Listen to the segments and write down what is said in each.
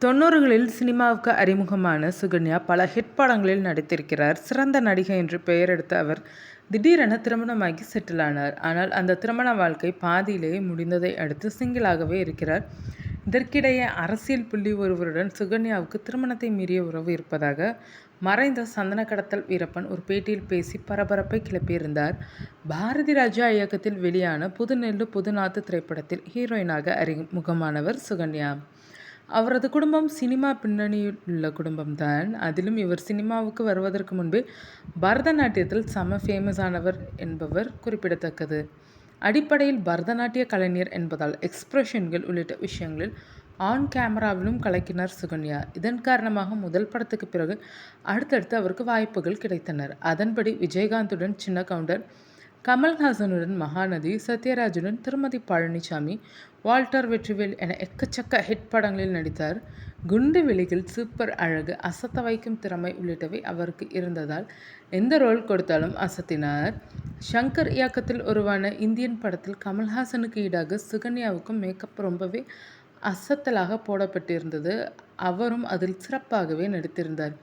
90களில் சினிமாவுக்கு அறிமுகமான சுகன்யா பல ஹிட் படங்களில் நடித்திருக்கிறார். சிறந்த நடிகை என்று பெயர் எடுத்த அவர் திடீரென திருமணமாகி செட்டில் ஆனார். ஆனால் அந்த திருமண வாழ்க்கை பாதியிலேயே முடிந்ததை அடுத்து சிங்கிளாகவே இருக்கிறார். இதற்கிடையே அரசியல் புள்ளி ஒருவருடன் சுகன்யாவுக்கு திருமணத்தை மீறிய உறவு இருப்பதாக மறைந்த சந்தன கடத்தல் வீரப்பன் ஒரு பேட்டியில் பேசி பரபரப்பை கிளப்பியிருந்தார். பாரதி ராஜா இயக்கத்தில் வெளியான புதுநெல்லு புதுநாத்து திரைப்படத்தில் ஹீரோயினாக அறிமுகமானவர் சுகன்யா. அவரது குடும்பம் சினிமா பின்னணியில் உள்ள குடும்பம்தான். அதிலும் இவர் சினிமாவுக்கு வருவதற்கு முன்பே பரதநாட்டியத்தில் செம ஃபேமஸானவர் என்பவர் குறிப்பிடத்தக்கது. அடிப்படையில் பரதநாட்டிய கலைஞர் என்பதால் எக்ஸ்பிரஷன்கள் உள்ளிட்ட விஷயங்களில் ஆன் கேமராவிலும் கலக்கினார் சுகன்யா. இதன் காரணமாக முதல் படத்துக்கு பிறகு அடுத்தடுத்து அவருக்கு வாய்ப்புகள் கிடைத்தனர். அதன்படி விஜயகாந்துடன் சின்ன கவுண்டர், கமல்ஹாசனுடன் மகாநதி, சத்யராஜுடன் திருமதி பழனிசாமி, வால்டர் வெற்றிவேல் என எக்கச்சக்க ஹிட் படங்களில் நடித்தார். குண்டு வெளிகள், சூப்பர் அழகு, அசத்த வைக்கும் திறமை உள்ளிட்டவை அவருக்கு இருந்ததால் எந்த ரோல் கொடுத்தாலும் அசத்தினார். ஷங்கர் இயக்கத்தில் உருவான இந்தியன் படத்தில் கமல்ஹாசனுக்கு ஈடாக சுகன்யாவுக்கும் மேக்கப் ரொம்பவே அசத்தலாக போடப்பட்டிருந்தது. அவரும் அதில் சிறப்பாகவே நடித்திருந்தார்.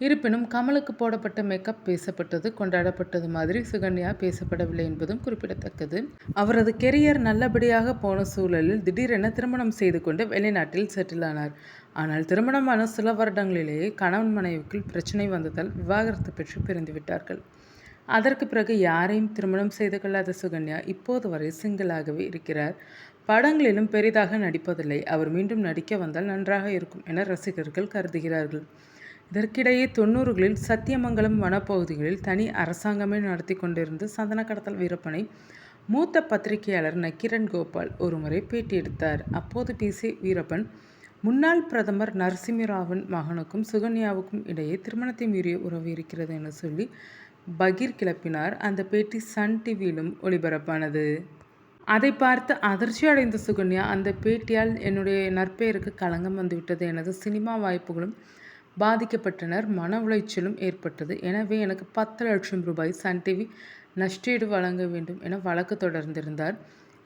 இருப்பினும் கமலுக்கு போடப்பட்ட மேக்கப் பேசப்பட்டது, கொண்டாடப்பட்டது மாதிரி சுகன்யா பேசப்படவில்லை என்பதும் குறிப்பிடத்தக்கது. அவரது கெரியர் நல்லபடியாக போன சூழலில் திடீரென திருமணம் செய்து கொண்டு வெளிநாட்டில் செட்டில் ஆனார். ஆனால் திருமணமான சில வருடங்களிலேயே கணவன் மனைவிக்குள் பிரச்சனை வந்ததால் விவாகரத்து பெற்று பிரிந்துவிட்டார்கள். அதற்கு பிறகு யாரையும் திருமணம் செய்து கொள்ளாத சுகன்யா இப்போது வரை சிங்கிளாகவே இருக்கிறார். படங்களிலும் பெரிதாக நடிப்பதில்லை. அவர் மீண்டும் நடிக்க வந்தால் நன்றாக இருக்கும் என ரசிகர்கள் கருதுகிறார்கள். இதற்கிடையே 90களில் சத்தியமங்கலம் வனப்பகுதிகளில் தனி அரசாங்கமே நடத்தி கொண்டிருந்த சந்தன கடத்தல் வீரப்பனை மூத்த பத்திரிகையாளர் நக்கீரன் கோபால் ஒருமுறை பேட்டி எடுத்தார். அப்போது பேசிய வீரப்பன், முன்னாள் பிரதமர் நரசிம்மராவின் மகனுக்கும் சுகன்யாவுக்கும் இடையே திருமணத்தை மீறிய உறவு இருக்கிறது என சொல்லி பகீர் கிளப்பினார். அந்த பேட்டி சன் டிவியிலும் ஒளிபரப்பானது. அதை பார்த்து அதிர்ச்சி அடைந்த சுகன்யா, அந்த பேட்டியால் என்னுடைய நற்பெயருக்கு களங்கம் வந்துவிட்டது, எனது சினிமா வாய்ப்புகளும் பாதிக்கப்பட்டனர், மன உளைச்சலும் ஏற்பட்டது. எனவே எனக்கு 10 லட்சம் ரூபாய் சன் டிவி நஷ்டஈடு வழங்க வேண்டும் என வழக்கு தொடர்ந்திருந்தார்.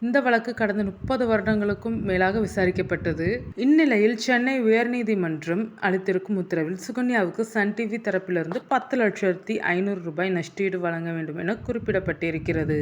இந்த வழக்கு கடந்த 30 வருடங்களுக்கும் மேலாக விசாரிக்கப்பட்டது. இந்நிலையில் சென்னை உயர்நீதிமன்றம் அளித்திருக்கும் உத்தரவில் சுகன்யாவுக்கு சன் டிவி தரப்பிலிருந்து 10,500,000 ரூபாய் நஷ்டஈடு வழங்க வேண்டும் என குறிப்பிடப்பட்டிருக்கிறது.